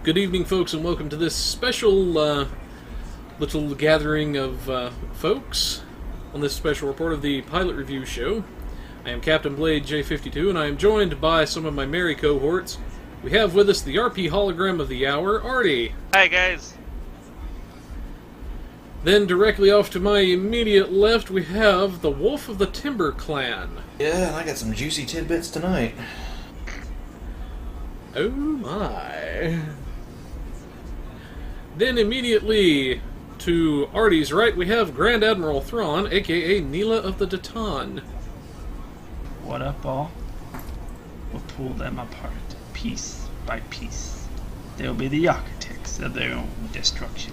Good evening, folks, and welcome to this special little gathering of folks on this special report of the Pilot Review Show. I am Captain Blade J52, and I am joined by some of my merry cohorts. We have with us the RP hologram of the hour, Artie. Hi, guys. Then directly off to my immediate left, we have the Wolf of the Timber Clan. Yeah, and I got some juicy tidbits tonight. Oh my. Then immediately to Artie's right, we have Grand Admiral Thrawn, aka Neela of the Datan. What up, all? We'll pull them apart, piece by piece. They'll be the architects of their own destruction.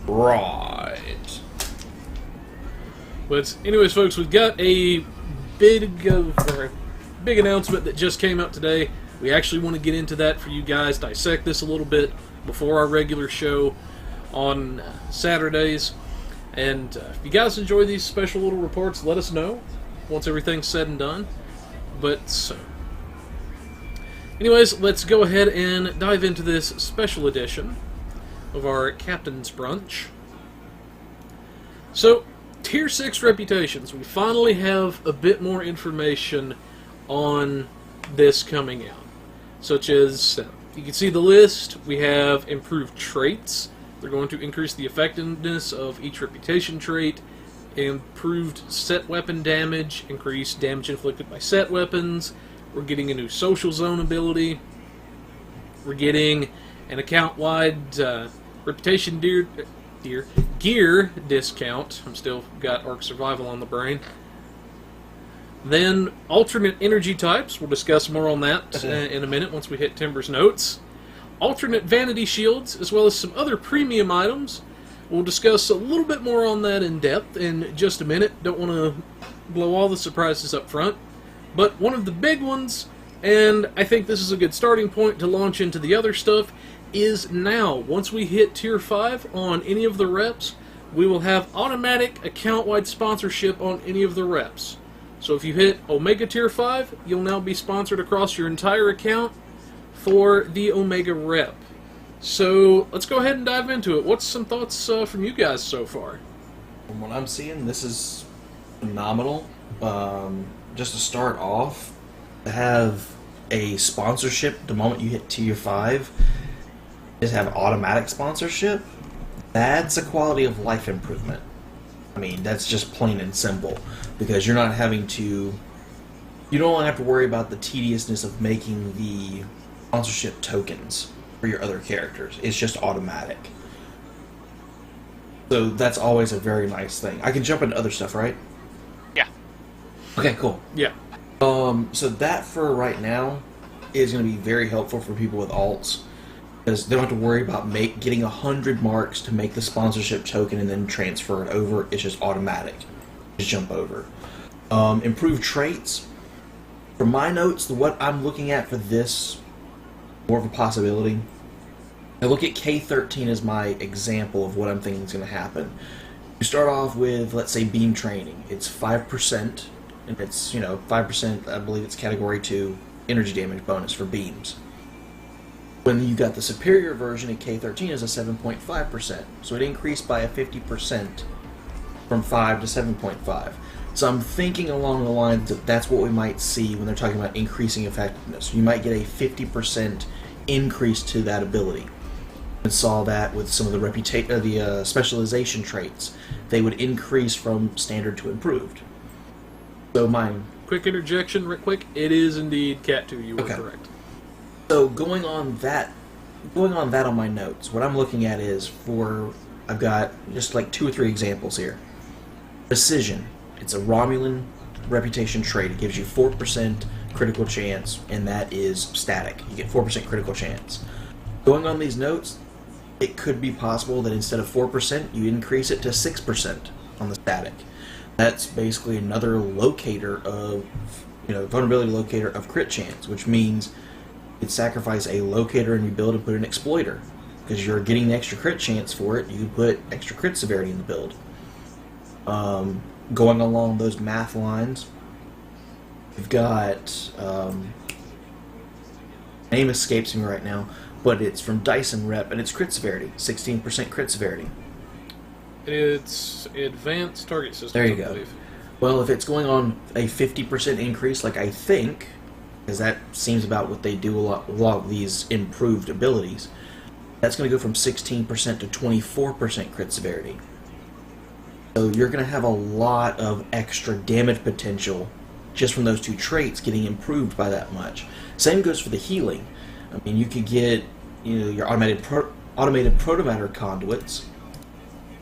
Right. But anyways, folks, we've got a big announcement that just came out today. We actually want to get into that for you guys, dissect this a little bit before our regular show on Saturdays. And if you guys enjoy these special little reports, let us know once everything's said and done. But anyways, let's go ahead and dive into this special edition of our Captain's Brunch. So, Tier 6 reputations. We finally have a bit more information on this coming out. Such as, you can see the list, we have improved traits. They're going to increase the effectiveness of each reputation trait, improved set weapon damage, increased damage inflicted by set weapons. We're getting a new social zone ability. We're getting an account-wide reputation gear discount. I'm still got Ark Survival on the brain. Then alternate energy types. We'll discuss more on that in a minute once we hit Timber's notes. Alternate vanity shields, as well as some other premium items. We'll discuss a little bit more on that in depth in just a minute. Don't want to blow all the surprises up front. But one of the big ones, and I think this is a good starting point to launch into the other stuff, is now, once we hit Tier 5 on any of the reps, we will have automatic account-wide sponsorship on any of the reps. So if you hit Omega Tier 5, you'll now be sponsored across your entire account for the Omega rep. So let's go ahead and dive into it. What's some thoughts from you guys so far? From what I'm seeing, this is phenomenal. Just to start off, to have a sponsorship the moment you hit Tier 5, is have automatic sponsorship. That's a quality of life improvement. I mean, that's just plain and simple, because you're not having to, you don't have to worry about the tediousness of making the sponsorship tokens for your other characters. It's just automatic. So that's always a very nice thing. I can jump into other stuff, right? Yeah. Okay, cool. Yeah. So that for right now is going to be very helpful for people with alts, because they don't have to worry about getting 100 marks to make the sponsorship token and then transfer it over. It's just automatic. Just jump over. Improved traits. For my notes, what I'm looking at for this, more of a possibility, I look at K13 as my example of what I'm thinking is going to happen. You start off with, let's say, beam training. It's 5%, and it's, 5%, I believe it's category 2, energy damage bonus for beams. When you got the superior version at K13 is a 7.5%, so it increased by a 50% from 5 to 7.5. So I'm thinking along the lines that that's what we might see when they're talking about increasing effectiveness. You might get a 50% increase to that ability. We saw that with some of the specialization traits. They would increase from standard to improved. So mine. Quick interjection, real quick. It is indeed Cat 2. You were correct. So going on that on my notes, what I'm looking at is I've got just like 2 or 3 examples here. Precision. It's a Romulan reputation trait. It gives you 4% critical chance, and that is static. You get 4% critical chance. Going on these notes, it could be possible that instead of 4%, you increase it to 6% on the static. That's basically another locator of, vulnerability locator of crit chance, which means you could sacrifice a locator in your build and put an exploiter. Because you're getting the extra crit chance for it, you can put extra crit severity in the build. Going along those math lines, we've got Name escapes me right now, but it's from Dyson Rep, and it's crit severity, 16% crit severity. It's advanced target systems, There you I go. believe. Well, if it's going on a 50% increase, like I think, because that seems about what they do a lot of these improved abilities, that's going to go from 16% to 24% crit severity. So you're going to have a lot of extra damage potential just from those two traits getting improved by that much. Same goes for the healing. I mean, you could get your automated protomatter conduits.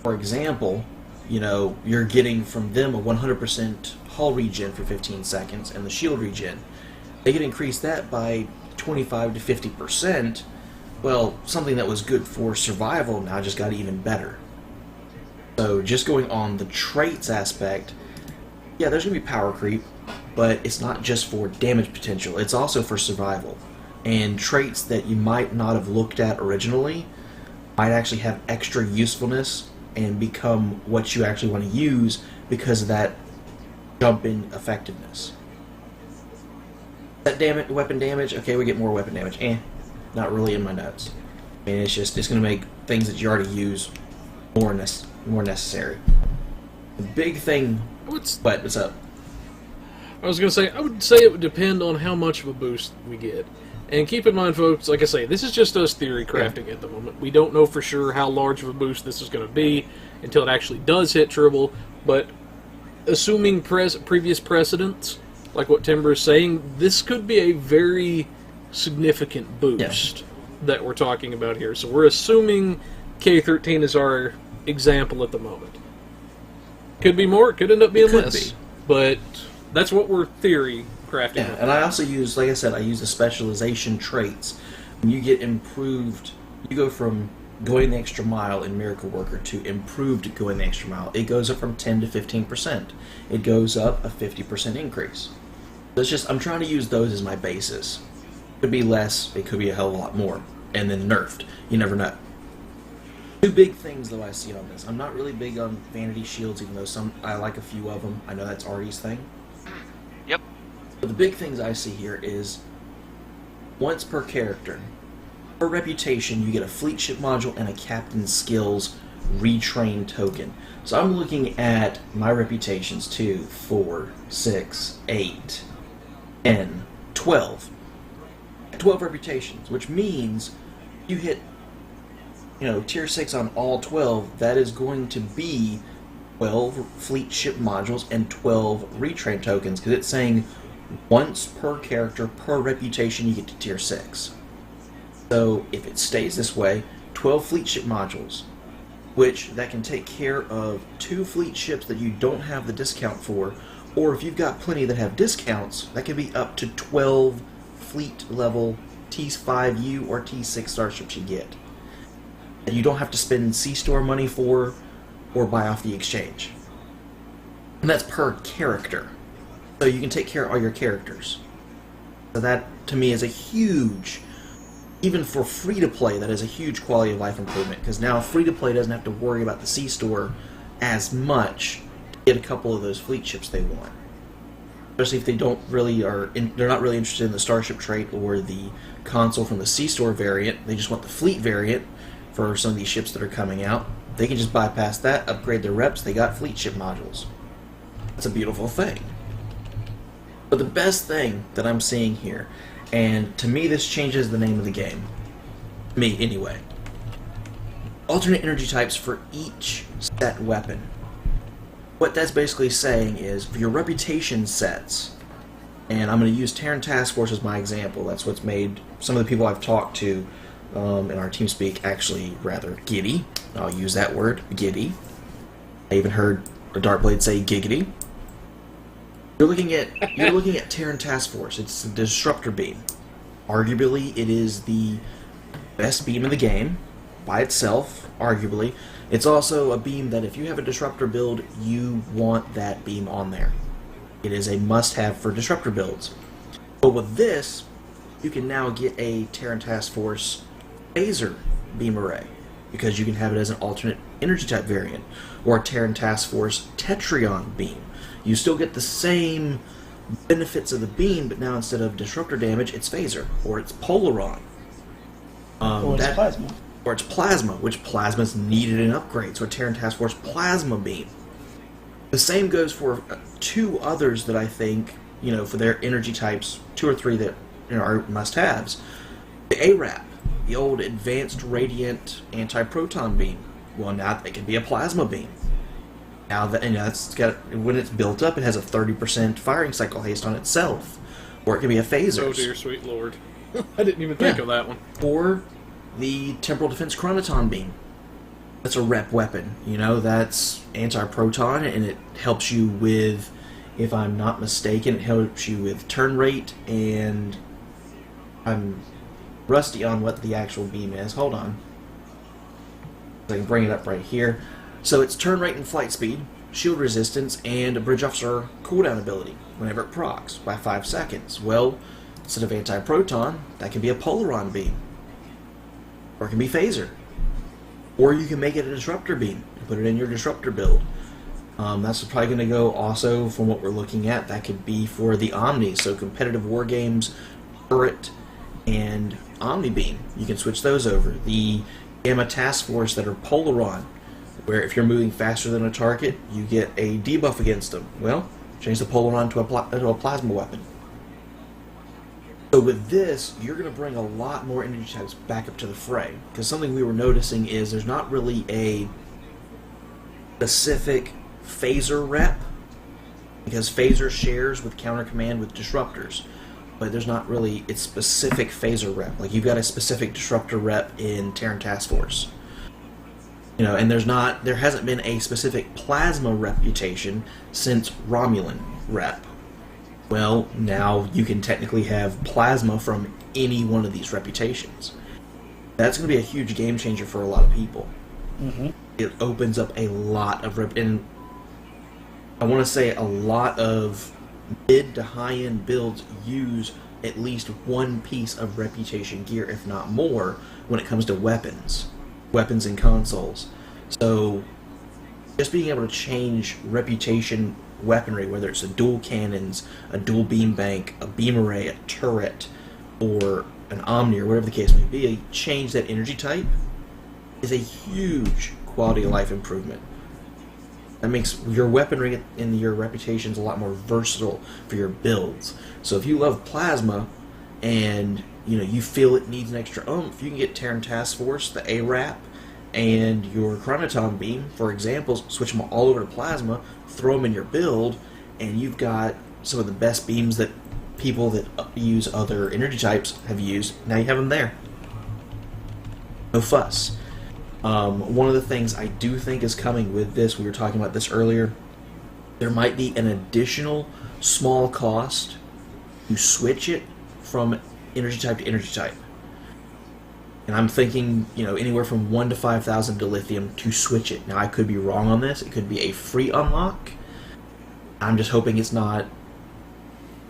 For example, you're getting from them a 100% hull regen for 15 seconds and the shield regen. They could increase that by 25 to 50%. Well, something that was good for survival now just got even better. So just going on the traits aspect, yeah, there's going to be power creep, but it's not just for damage potential, it's also for survival. And traits that you might not have looked at originally might actually have extra usefulness and become what you actually want to use because of that jump in effectiveness. That weapon damage, okay, we get more weapon damage. Not really in my notes. I mean, it's going to make things that you already use more necessary. The big thing... What's up? I was going to say, I would say it would depend on how much of a boost we get. And keep in mind, folks, like I say, this is just us theory crafting at the moment. We don't know for sure how large of a boost this is going to be until it actually does hit Tribble, but assuming previous precedents, like what Timber is saying, this could be a very significant boost that we're talking about here. So we're assuming K13 is our example at the moment. Could be more, it could end up being less. But that's what we're theory crafting. Yeah, and I also use, like I said, I use the specialization traits. When you get improved, you go from going the extra mile in Miracle Worker to improved going the extra mile. It goes up from 10 to 15%. It goes up a 50% increase. So it's just, I'm trying to use those as my basis. It could be less, it could be a hell of a lot more. And then nerfed. You never know. Two big things, though, I see on this. I'm not really big on vanity shields, even though I like a few of them. I know that's Artie's thing. Yep. But the big things I see here is once per character. Per reputation, you get a fleet ship module and a captain's skills retrain token. So I'm looking at my reputations 2, 4, 6, 8, 10, 12. 12 reputations, which means you hit tier 6 on all 12, that is going to be 12 fleet ship modules and 12 retrain tokens, because it's saying once per character, per reputation, you get to tier 6. So if it stays this way, 12 fleet ship modules, which that can take care of 2 fleet ships that you don't have the discount for, or if you've got plenty that have discounts, that can be up to 12 fleet level T5U or T6 starships you get. That you don't have to spend C-store money for or buy off the exchange. And that's per character. So you can take care of all your characters. So that, to me, is a huge, even for free-to-play, that is a huge quality of life improvement. Because now free-to-play doesn't have to worry about the C-store as much to get a couple of those fleet ships they want. Especially if they they're not really interested in the starship trait or the console from the C-store variant. They just want the fleet variant for some of these ships that are coming out. They can just bypass that, upgrade their reps, they got fleet ship modules. That's a beautiful thing. But the best thing that I'm seeing here, and to me this changes the name of the game, me anyway, alternate energy types for each set weapon. What that's basically saying is, for your reputation sets, and I'm going to use Terran Task Force as my example, that's what's made some of the people I've talked to in our TeamSpeak actually rather giddy. I'll use that word, giddy. I even heard a Darkblade say giggity. You're looking at Terran Task Force. It's a disruptor beam. Arguably, it is the best beam in the game by itself. Arguably, it's also a beam that if you have a disruptor build, you want that beam on there. It is a must-have for disruptor builds. But with this, you can now get a Terran Task Force Phaser beam array, because you can have it as an alternate energy type variant, or a Terran Task Force Tetrion beam. You still get the same benefits of the beam, but now instead of disruptor damage, it's phaser, or it's polaron. Or it's plasma. Or it's plasma, which plasma's needed in upgrades, so a Terran Task Force plasma beam. The same goes for two others that I think, for their energy types, 2 or 3 that are must-haves. The ARAP, the old Advanced Radiant Anti-Proton Beam. Well, now it can be a plasma beam. Now that that's got, when it's built up, it has a 30% firing cycle haste on itself, or it can be a phaser. Oh dear, sweet lord! I didn't even think of that one. Or the Temporal Defense Chronoton Beam. That's a rep weapon. That's anti-proton, and it helps you with, if I'm not mistaken, it helps you with turn rate, and I'm rusty on what the actual beam is. Hold on. I can bring it up right here. So it's turn rate and flight speed, shield resistance, and a bridge officer cooldown ability whenever it procs by 5 seconds. Well, instead of anti-proton, that can be a polaron beam. Or it can be phaser. Or you can make it a disruptor beam and put it in your disruptor build. That's probably going to go also, from what we're looking at, that could be for the Omni. So competitive war games, turret, and Omni beam. You can switch those over. The Gamma Task Force that are polaron, where if you're moving faster than a target, you get a debuff against them. Well, change the polaron to a plasma weapon. So with this, you're going to bring a lot more energy types back up to the fray. Because something we were noticing is there's not really a specific phaser rep, because phaser shares with counter command with disruptors. But there's not really its specific phaser rep. Like, you've got a specific disruptor rep in Terran Task Force. And there hasn't been a specific plasma reputation since Romulan rep. Well, now you can technically have plasma from any one of these reputations. That's going to be a huge game changer for a lot of people. Mm-hmm. It opens up a lot of and I want to say a lot of mid to high-end builds use at least one piece of reputation gear, if not more, when it comes to weapons and consoles. So just being able to change reputation weaponry, whether it's a dual cannons, a dual beam bank, a beam array, a turret, or an Omni, or whatever the case may be, change that energy type is a huge quality of life improvement. That makes your weaponry and your reputations a lot more versatile for your builds. So if you love plasma and you feel it needs an extra oomph, you can get Terran Task Force, the ARAP, and your Chronoton Beam, for example, switch them all over to plasma, throw them in your build, and you've got some of the best beams that people that use other energy types have used. Now you have them there. No fuss. One of the things I do think is coming with this, we were talking about this earlier, there might be an additional small cost to switch it from energy type to energy type. And I'm thinking, anywhere from 1 to 5,000 dilithium to switch it. Now, I could be wrong on this. It could be a free unlock. I'm just hoping it's not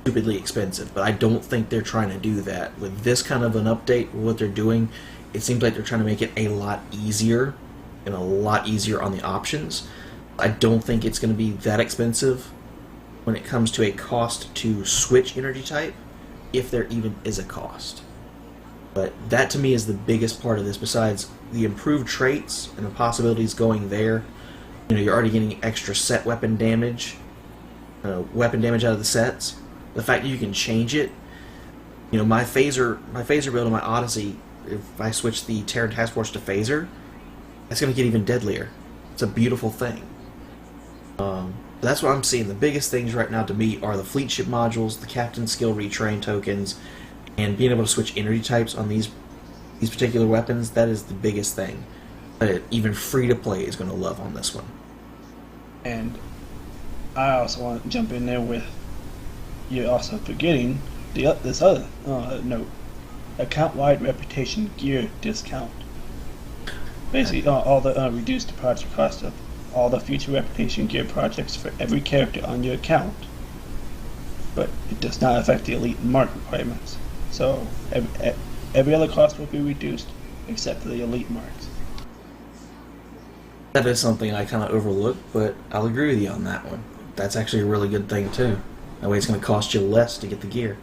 stupidly expensive. But I don't think they're trying to do that. With this kind of an update, what they're doing, it seems like they're trying to make it a lot easier, and a lot easier on the options. I don't think it's going to be that expensive when it comes to a cost to switch energy type, if there even is a cost. But that to me is the biggest part of this, besides the improved traits and the possibilities going there. You're already getting extra set weapon damage out of the sets. The fact that you can change it. My phaser build on my Odyssey, if I switch the Terran Task Force to phaser, that's going to get even deadlier. It's a beautiful thing. That's what I'm seeing. The biggest things right now to me are the fleet ship modules, the captain skill retrain tokens, and being able to switch energy types on these particular weapons. That is the biggest thing that even free to play is going to love on this one. And I also want to jump in there with, you're also forgetting this other note: account-wide reputation gear discount. Basically, all the reduced project cost of all the future reputation gear projects for every character on your account, but it does not affect the elite mark requirements. So every other cost will be reduced except for the elite marks. That is something I kind of overlooked, but I'll agree with you on that one. That's actually a really good thing too. That way it's going to cost you less to get the gear.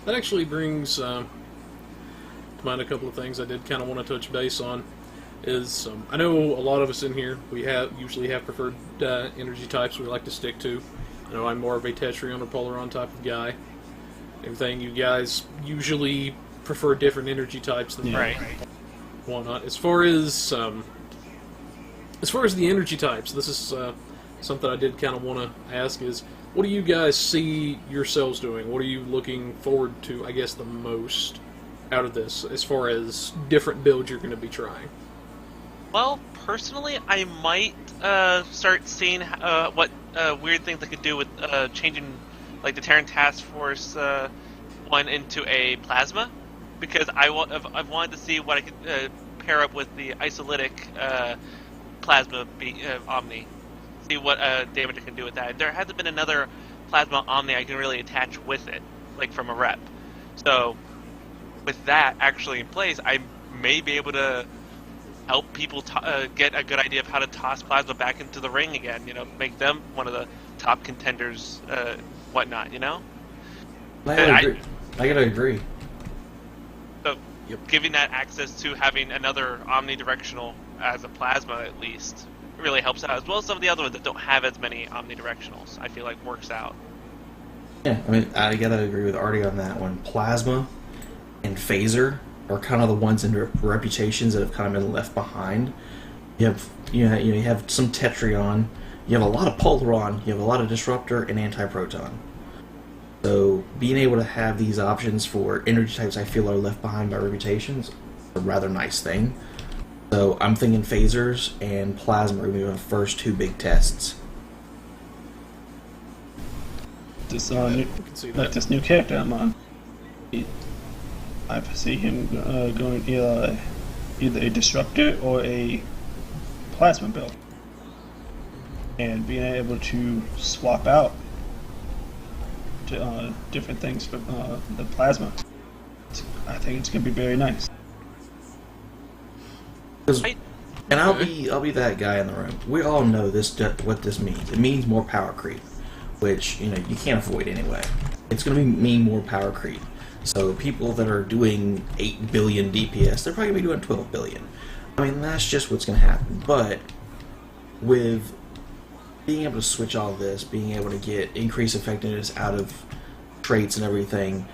That actually brings to mind a couple of things I did kind of want to touch base on. Is I know a lot of us in here, we usually have preferred energy types we like to stick to. I know I'm more of a Tetrion or Polaron type of guy. Everything you guys usually prefer different energy types than Right. whatnot. As far as the energy types, this is something I did kind of want to ask is, what do you guys see yourselves doing? What are you looking forward to, I guess, the most out of this, as far as different builds you're going to be trying? Well, personally, I might start seeing what weird things I could do with changing, like, the Terran Task Force one into a plasma, because I've wanted to see what I could pair up with the isolytic plasma Omni. See what damage I can do with that. There hasn't been another plasma Omni I can really attach with it, like from a rep. So, with that actually in place, I may be able to help people get a good idea of how to toss plasma back into the ring again. You know, make them one of the top contenders, whatnot. You know. I gotta agree. So, giving that access to having another omnidirectional as a plasma at least really helps out, as well as some of the other ones that don't have as many omnidirectionals. I feel like works out. Yeah, I mean, I gotta agree with Artie on that one. Plasma and Phaser are kind of the ones in reputations that have kind of been left behind. You have some Tetrion, you have a lot of Polaron, you have a lot of Disruptor and Anti-Proton. So being able to have these options for energy types I feel are left behind by reputations is a rather nice thing. So I'm thinking Phasers and Plasma are going to be my first two big tests. This I can see that. this new character I'm on. I see him going either a disruptor or a plasma build, and being able to swap out to different things for the plasma. I think it's going to be very nice. And I'll be that guy in the room. We all know what this means. It means more power creep, which you can't avoid anyway. It's going to mean more power creep. So people that are doing 8 billion DPS, they're probably going to be doing 12 billion. I mean, that's just what's going to happen. But with being able to switch all this, being able to get increased effectiveness out of traits and everything,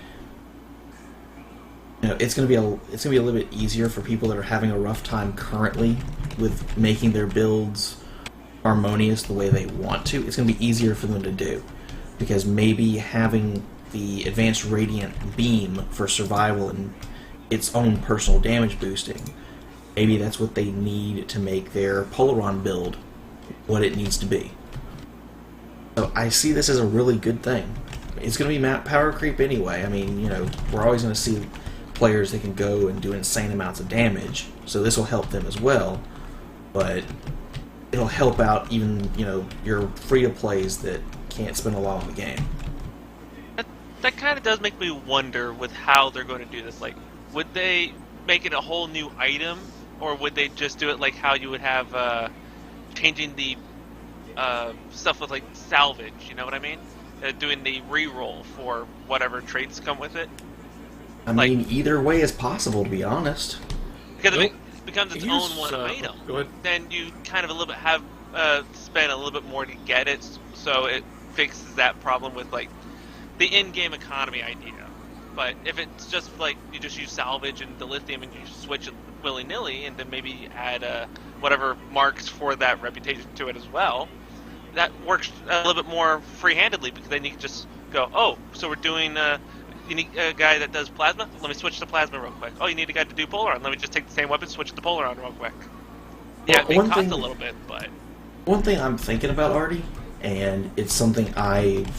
it's going to be a little bit easier for people that are having a rough time currently with making their builds harmonious the way they want to. It's going to be easier for them to do, because maybe having the advanced radiant beam for survival and its own personal damage boosting, maybe that's what they need to make their Polaron build what it needs to be. So I see this as a really good thing. It's going to be map power creep anyway. I mean, we're always going to see players that can go and do insane amounts of damage, so this will help them as well, but it'll help out even, your free-to-plays that can't spend a lot on the game. That kind of does make me wonder with how they're going to do this. Like, would they make it a whole new item, or would they just do it like how you would have changing the stuff with, like, salvage, you know what I mean? Doing the reroll for whatever traits come with it. I mean, either way is possible, to be honest. Because if it becomes its own one item, go ahead. then you kind of a little bit have spend a little bit more to get it, so it fixes that problem with, like, the in-game economy idea. But if it's just like you just use salvage and dilithium and you switch it willy-nilly, and then maybe add whatever marks for that reputation to it as well, that works a little bit more free-handedly, because then you can just go, oh, so we're doing you need a guy that does plasma? Let me switch to plasma real quick. Oh, you need a guy to do Polaron? Let me just take the same weapon, switch to Polaron real quick. Yeah, it may cost a little bit, but... One thing I'm thinking about, Artie, and it's something I've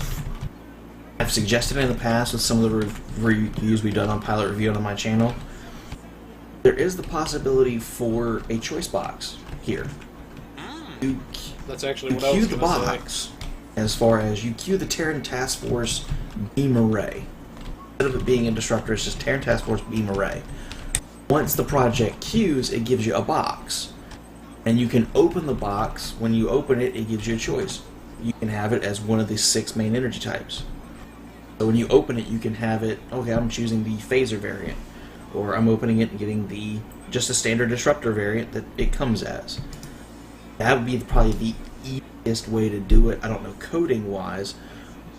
suggested in the past with some of the reviews we've done on Pilot Review on my channel, there is the possibility for a choice box here. That's actually what I was going to say. You queue the box as far as you queue the Terran Task Force Beam Array. Instead of it being a Disruptor, it's just Terran Task Force Beam Array. Once the project queues, it gives you a box. And you can open the box. When you open it, it gives you a choice. you can have it as one of the 6 main energy types. So when you open it, you can have it, okay, I'm choosing the phaser variant, or I'm opening it and getting just a standard disruptor variant that it comes as. That would be probably the easiest way to do it. I don't know coding wise,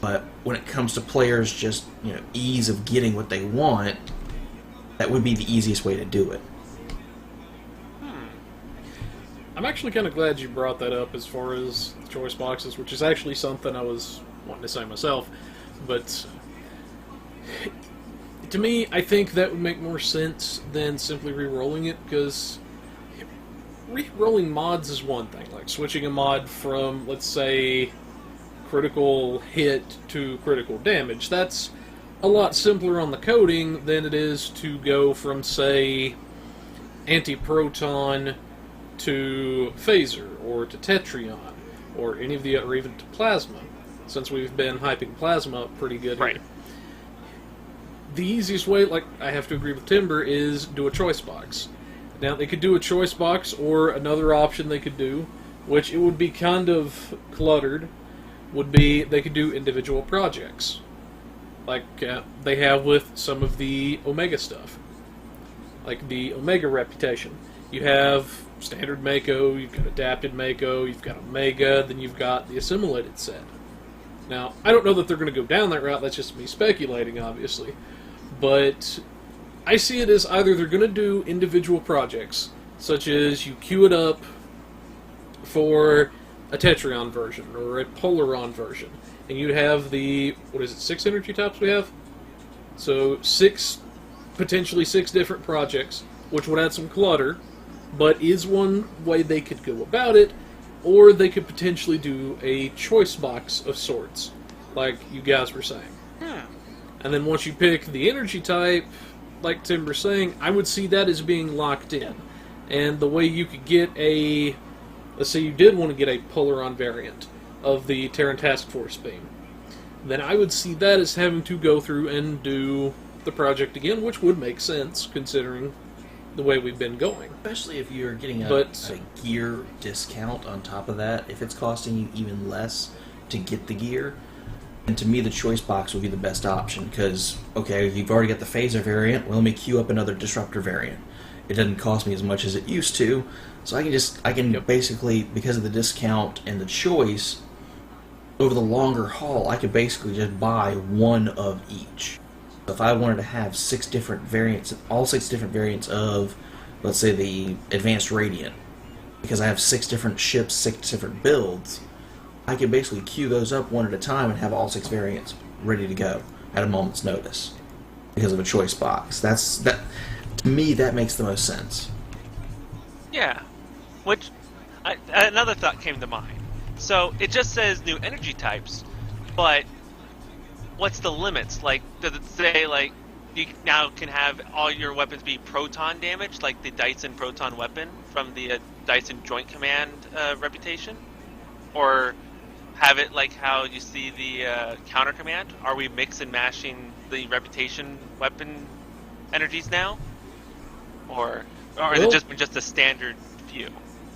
but when it comes to players just, ease of getting what they want, that would be the easiest way to do it. I'm actually kind of glad you brought that up as far as choice boxes, which is actually something I was wanting to say myself. But to me, I think that would make more sense than simply re-rolling it, because re-rolling mods is one thing. Like switching a mod from, let's say, critical hit to critical damage. That's a lot simpler on the coding than it is to go from, say, anti-proton to phaser, or to tetrion, or any of the, or even to plasma, since we've been hyping plasma up pretty good right here. The easiest way, like I have to agree with Timber, is do a choice box. Now they could do a choice box, or another option they could do, which it would be kind of cluttered, would be they could do individual projects, like they have with some of the Omega stuff, like the Omega reputation. You have standard Mako, you've got adapted Mako, you've got Omega, then you've got the assimilated set. Now, I don't know that they're going to go down that route, that's just me speculating, obviously. But I see it as either they're going to do individual projects, such as you queue it up for a Tetrion version, or a Polaron version, and you have the, 6 energy types we have? So, potentially 6 different projects, which would add some clutter, but is one way they could go about it, or they could potentially do a choice box of sorts, like you guys were saying. And then once you pick the energy type, like Timber's saying, I would see that as being locked in. And the way you could get a, let's say you did want to get a Polaron variant of the Terran Task Force beam, then I would see that as having to go through and do the project again, which would make sense, considering the way we've been going. Especially if you're getting a gear discount on top of that. If it's costing you even less to get the gear, and to me the choice box would be the best option, because, okay, you've already got the phaser variant, well, let me queue up another disruptor variant. It doesn't cost me as much as it used to, so I can basically, because of the discount and the choice, over the longer haul, I could basically just buy one of each. If I wanted to have 6 different variants, all 6 different variants of, let's say, the Advanced Radiant, because I have 6 different ships, 6 different builds, I could basically queue those up one at a time and have all 6 variants ready to go at a moment's notice because of a choice box. That to me, that makes the most sense. Yeah, which another thought came to mind. So it just says new energy types, but what's the limits? Like, does it say, like, you now can have all your weapons be proton damage, like the Dyson proton weapon from the Dyson Joint Command reputation? Or have it like how you see the counter command? Are we mix and mashing the reputation weapon energies now? Or is it just a standard view?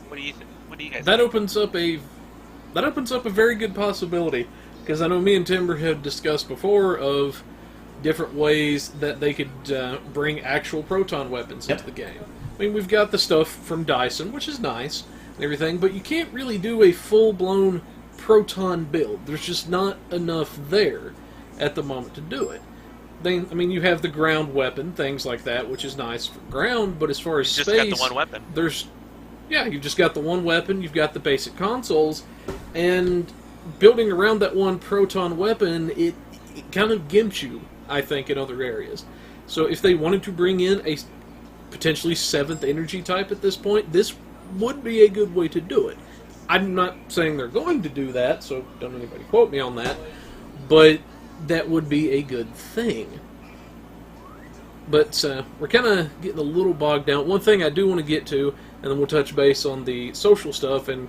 What do you think? What do you guys think? Opens up a very good possibility. Because I know me and Timber have discussed before of different ways that they could bring actual proton weapons into the game. I mean, we've got the stuff from Dyson, which is nice and everything, but you can't really do a full-blown proton build. There's just not enough there at the moment to do it. Then, I mean, you have the ground weapon, things like that, which is nice for ground, but as far as space, just got the one weapon. You've just got the one weapon, you've got the basic consoles, and building around that one proton weapon, it kind of gimps you, I think, in other areas. So if they wanted to bring in a potentially 7th energy type at this point, this would be a good way to do it. I'm not saying they're going to do that, so don't anybody quote me on that, but that would be a good thing. But we're kind of getting a little bogged down. One thing I do want to get to, and then we'll touch base on the social stuff and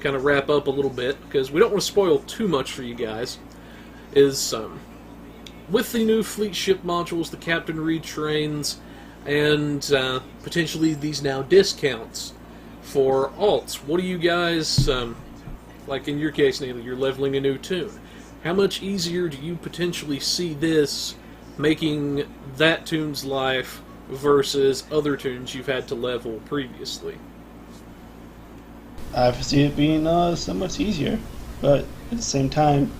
kind of wrap up a little bit, because we don't want to spoil too much for you guys, is with the new fleet ship modules, the Captain retrains, and potentially these now discounts for alts. What do you guys like in your case, Neil, you're leveling a new tune. How much easier do you potentially see this making that tune's life versus other tunes you've had to level previously? I foresee it being so much easier, but at the same time,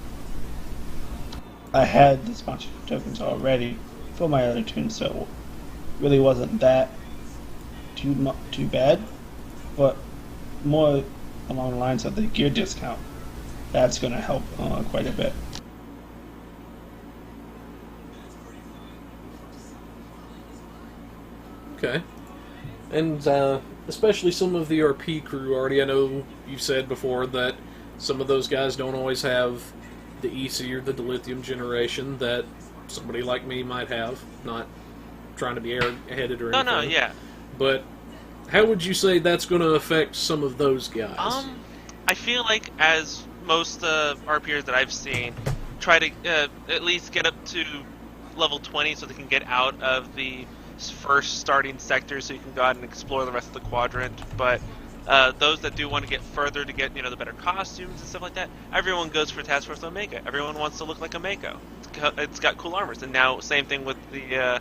I had the sponsorship tokens already for my other tunes, so it really wasn't that too bad. But more along the lines of the gear discount, that's going to help quite a bit. Okay. And especially some of the RP crew already, I know you've said before that some of those guys don't always have the EC or the dilithium generation that somebody like me might have. Not trying to be air-headed or anything. No, yeah. But how would you say that's going to affect some of those guys? I feel like as most RPers that I've seen try to at least get up to level 20 so they can get out of the first starting sector so you can go out and explore the rest of the quadrant. But those that do want to get further to get the better costumes and stuff like that, everyone goes for Task Force Omega. Everyone wants to look like a Mako. It's got cool armors. And now same thing with the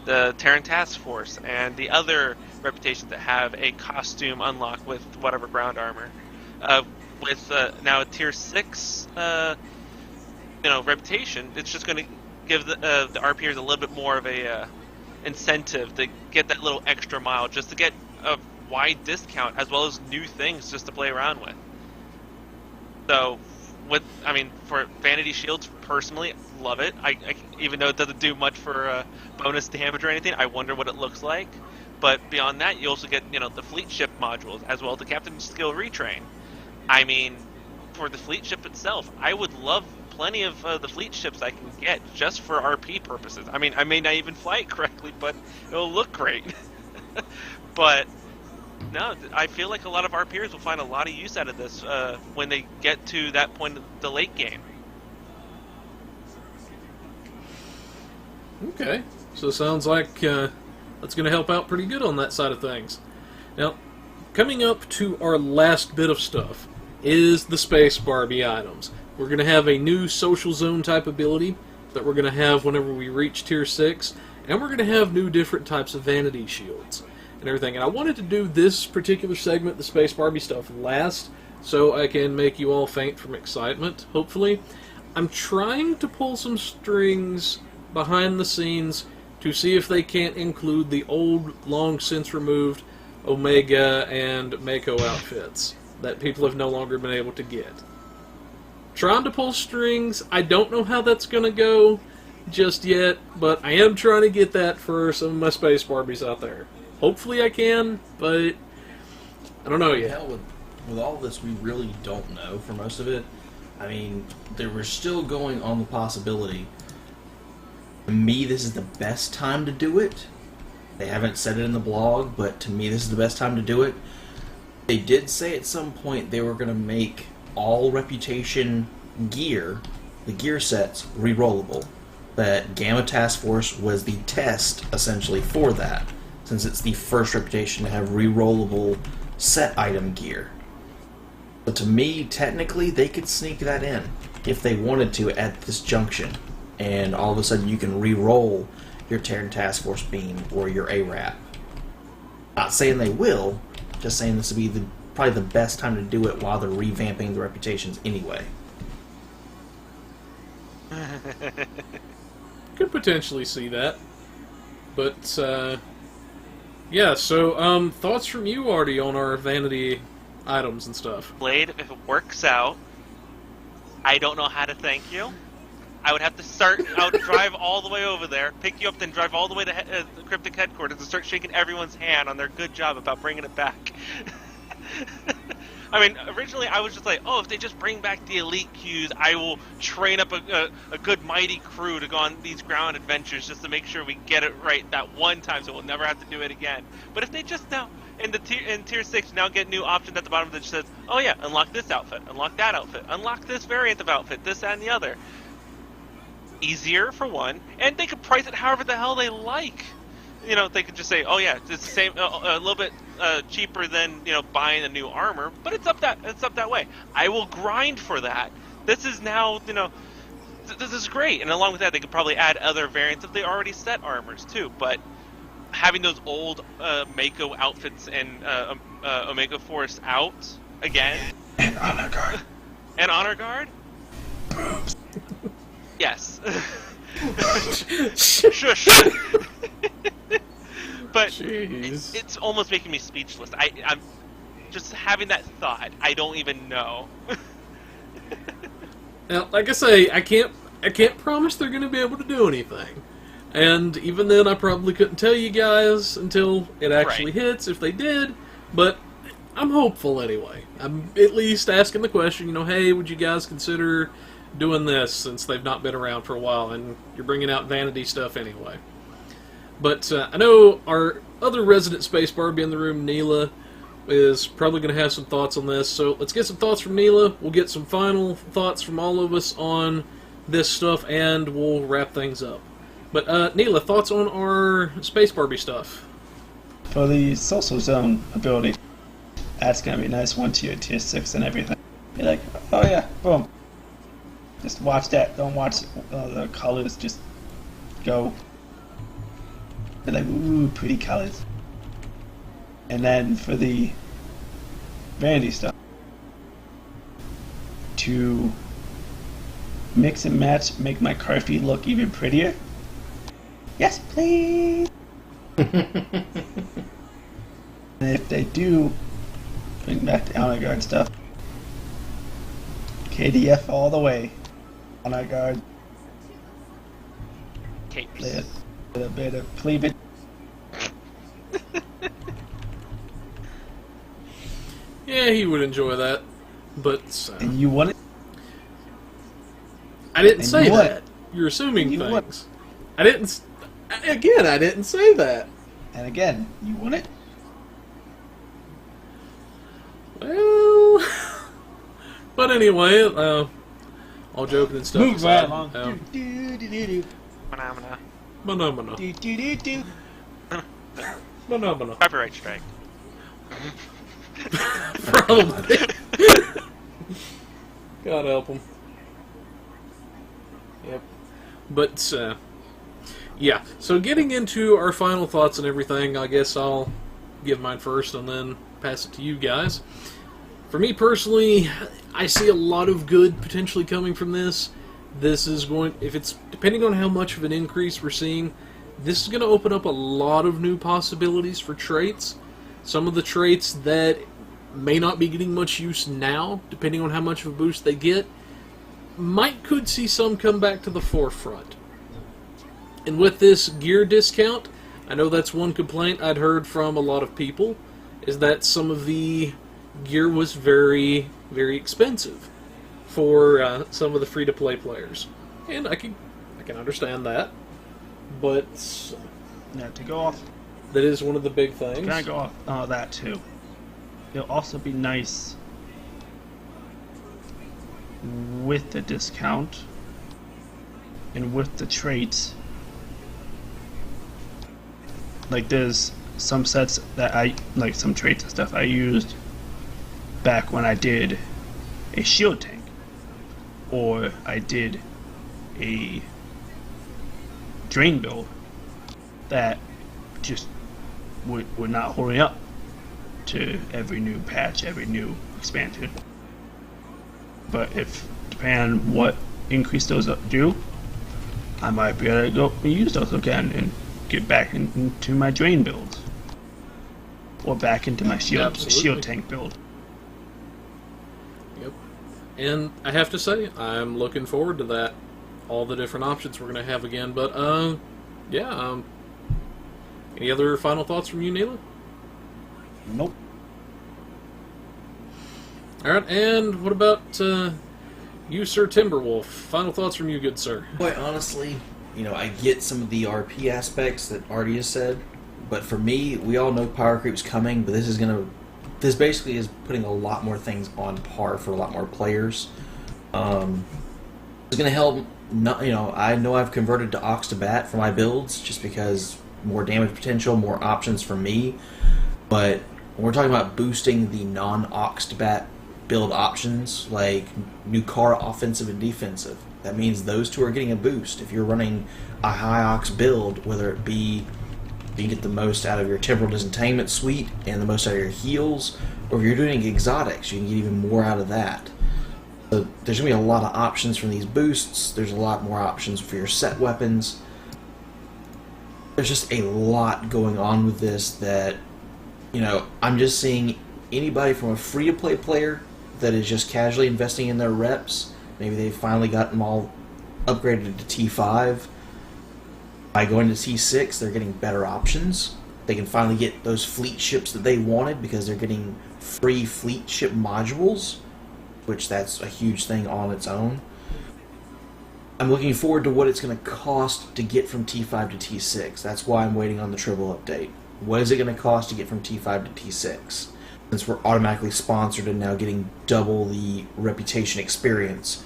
the Terran Task Force and the other reputations that have a costume unlock with whatever ground armor. With now a tier 6 reputation, it's just going to give the RPers a little bit more of a incentive to get that little extra mile, just to get a wide discount as well as new things just to play around with. So, for Vanity Shields, personally, love it. I even though it doesn't do much for bonus damage or anything, I wonder what it looks like. But beyond that, you also get the fleet ship modules as well as the captain's skill retrain. I mean, for the fleet ship itself, I would love plenty of the fleet ships I can get just for RP purposes. I mean, I may not even fly it correctly, but it'll look great. But no, I feel like a lot of RPers will find a lot of use out of this when they get to that point of the late game. Okay, so it sounds like that's going to help out pretty good on that side of things. Now, coming up to our last bit of stuff is the Space Barbie items. We're going to have a new Social Zone type ability that we're going to have whenever we reach Tier 6, and we're going to have new different types of Vanity Shields and everything. And I wanted to do this particular segment, the Space Barbie stuff, last, so I can make you all faint from excitement, hopefully. I'm trying to pull some strings behind the scenes to see if they can't include the old, long since removed Omega and Mako outfits that people have no longer been able to get. Trying to pull strings. I don't know how that's going to go just yet, but I am trying to get that for some of my Space Barbies out there. Hopefully I can, but I don't know yet. Hell, with all this, we really don't know for most of it. I mean, they were still going on the possibility. To me, this is the best time to do it. They haven't said it in the blog, but to me, this is the best time to do it. They did say at some point they were going to make all Reputation gear, the gear sets, re-rollable. That Gamma Task Force was the test, essentially, for that, since it's the first Reputation to have re-rollable set item gear. But to me, technically, they could sneak that in if they wanted to at this junction. And all of a sudden you can re-roll your Terran Task Force beam or your ARAP. Not saying they will, just saying this would be probably the best time to do it while they're revamping the reputations anyway. Could potentially see that. But, yeah, so, thoughts from you, Artie, on our vanity items and stuff? Blade, if it works out, I don't know how to thank you. I would have to drive all the way over there, pick you up, then drive all the way to the Cryptic headquarters and start shaking everyone's hand on their good job about bringing it back. I mean, originally I was just like, oh, if they just bring back the elite queues, I will train up a good mighty crew to go on these ground adventures just to make sure we get it right that one time so we'll never have to do it again. But if they just now, in Tier 6, now get new options at the bottom that just says, oh yeah, unlock this outfit, unlock that outfit, unlock this variant of outfit, this, that, and the other. Easier, for one, and they could price it however the hell they like. they could just say, oh yeah, it's the same, a little bit cheaper than buying a new armor, but it's up that way. I will grind for that. This is now this is great, and along with that, they could probably add other variants of the already set armors too. But having those old Mako outfits and Omega Force out again, And honor guard. and Honor Guard, yes. Shush. But Jeez. it's almost making me speechless. I'm just having that thought. I don't even know. Now, like I say, I can't promise they're going to be able to do anything. And even then, I probably couldn't tell you guys until it actually hits, if they did. But I'm hopeful anyway. I'm at least asking the question, hey, would you guys consider doing this since they've not been around for a while and you're bringing out vanity stuff anyway? But I know our other resident Space Barbie in the room, Neela, is probably going to have some thoughts on this. So let's get some thoughts from Neela. We'll get some final thoughts from all of us on this stuff, and we'll wrap things up. But Neela, thoughts on our Space Barbie stuff? For the social zone ability, that's gonna be nice once you're tier 6 and everything. You're like, oh yeah, boom. Just watch that. Don't watch the colors. Just go. You're like, ooh, pretty colors. And then for the vanity stuff, to mix and match, make my car feed look even prettier. Yes, please. And if they do bring back the honor guard stuff, KDF all the way. Honor guard, Capes. a bit of cleavage. Yeah, he would enjoy that. But And you want it? I didn't And say you what? that. You're assuming You what? things. I didn't... Again, I didn't say that. And again, you want it? Well... But anyway, all joking and stuff Move right aside, along. Do-do-do-do-do. Phenomena. Phenomena. Do-do-do-do. Phenomena. Copyright strike. Probably. God help him. Yep. But, yeah. So getting into our final thoughts and everything, I guess I'll give mine first and then pass it to you guys. For me personally, I see a lot of good potentially coming from this. This is going, if it's, depending on how much of an increase we're seeing, this is going to open up a lot of new possibilities for traits. Some of the traits that may not be getting much use now, depending on how much of a boost they get, could see some come back to the forefront. And with this gear discount, I know that's one complaint I'd heard from a lot of people, is that some of the gear was very, very expensive for some of the free-to-play players. And I can understand that, but Now, to go off, that is one of the big things. can I go off that too? It'll also be nice with the discount and with the traits. Like, there's some sets that like some traits and stuff I used back when I did a shield tank, or I did a drain build that just would not hold up to every new patch, every new expansion. But if, depending on what increase those do, I might be able to go and use those again and get back into my drain builds, or back into my shield tank build. Yep. And I have to say, I'm looking forward to that. All the different options we're going to have again. But, yeah. Any other final thoughts from you, Neela? Nope. Alright, and what about you, Sir Timberwolf? Final thoughts from you, good sir. Quite honestly, I get some of the RP aspects that Artie has said, but for me, we all know power creep's coming, but this basically is putting a lot more things on par for a lot more players. It's going to help, I know I've converted to Ox to Bat for my builds, just because more damage potential, more options for me. But when we're talking about boosting the non-oxed bat build options, like Nukara offensive and defensive, that means those two are getting a boost. If you're running a high ox build, whether it be you get the most out of your temporal disentangle suite and the most out of your heals, or if you're doing exotics, you can get even more out of that. So there's going to be a lot of options from these boosts. There's a lot more options for your set weapons. There's just a lot going on with this that, you know, I'm just seeing anybody from a free-to-play player that is just casually investing in their reps. Maybe they've finally got them all upgraded to T5. By going to T6, they're getting better options. They can finally get those fleet ships that they wanted because they're getting free fleet ship modules, which that's a huge thing on its own. I'm looking forward to what it's going to cost to get from T5 to T6. That's why I'm waiting on the Tribble update. What is it going to cost to get from T5 to T6? Since we're automatically sponsored and now getting double the reputation experience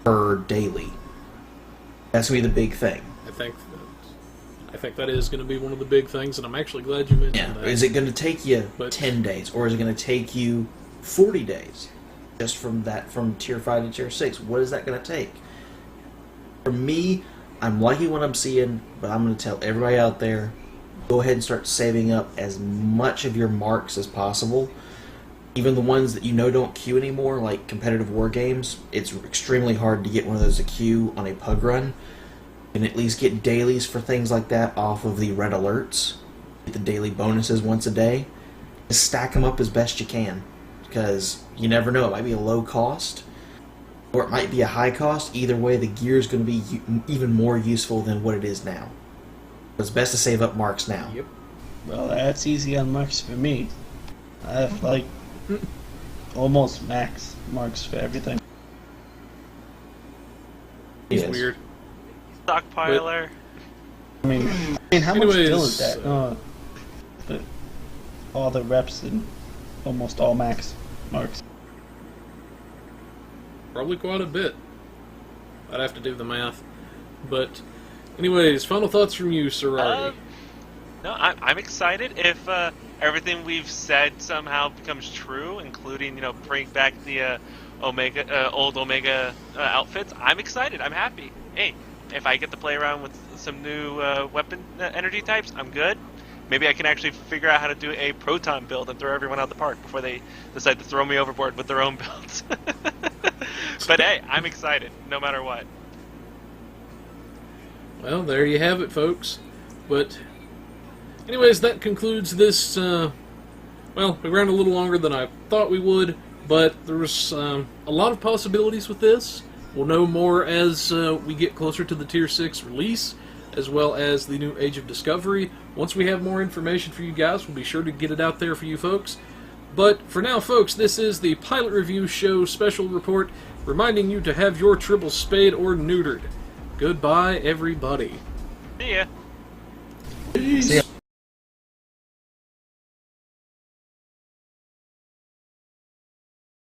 per daily. That's going to be the big thing. I think that is going to be one of the big things, and I'm actually glad you mentioned that. Is it going to take you 10 days, or is it going to take you 40 days? Just from Tier 5 to Tier 6, what is that going to take? For me, I'm liking what I'm seeing, but I'm going to tell everybody out there, go ahead and start saving up as much of your marks as possible. Even the ones that you know don't queue anymore, like competitive war games, it's extremely hard to get one of those to queue on a pug run. You can at least get dailies for things like that off of the red alerts. Get the daily bonuses once a day. Just stack them up as best you can, because you never know. It might be a low cost, or it might be a high cost. Either way, the gear is going to be even more useful than what it is now. It's best to save up marks now. Yep. Well, that's easy on marks for me. I have like almost max marks for everything. It's Yes. weird. Stockpiler. I mean, how much Anyways, still is that? But all the reps and almost all max marks. Probably quite a bit. I'd have to do the math. But, anyways, final thoughts from you, Sir. No, I'm excited if everything we've said somehow becomes true, including bring back the old Omega outfits. I'm excited. I'm happy. Hey, if I get to play around with some new weapon energy types, I'm good. Maybe I can actually figure out how to do a proton build and throw everyone out the park before they decide to throw me overboard with their own builds. But hey, I'm excited, no matter what. Well, there you have it, folks. But, anyways, that concludes this, well, we ran a little longer than I thought we would, but there was a lot of possibilities with this. We'll know more as we get closer to the Tier 6 release, as well as the new Age of Discovery. Once we have more information for you guys, we'll be sure to get it out there for you folks. But for now, folks, this is the Pilot Review Show special report, reminding you to have your tribbles spayed or neutered. Goodbye, everybody. See ya. See ya.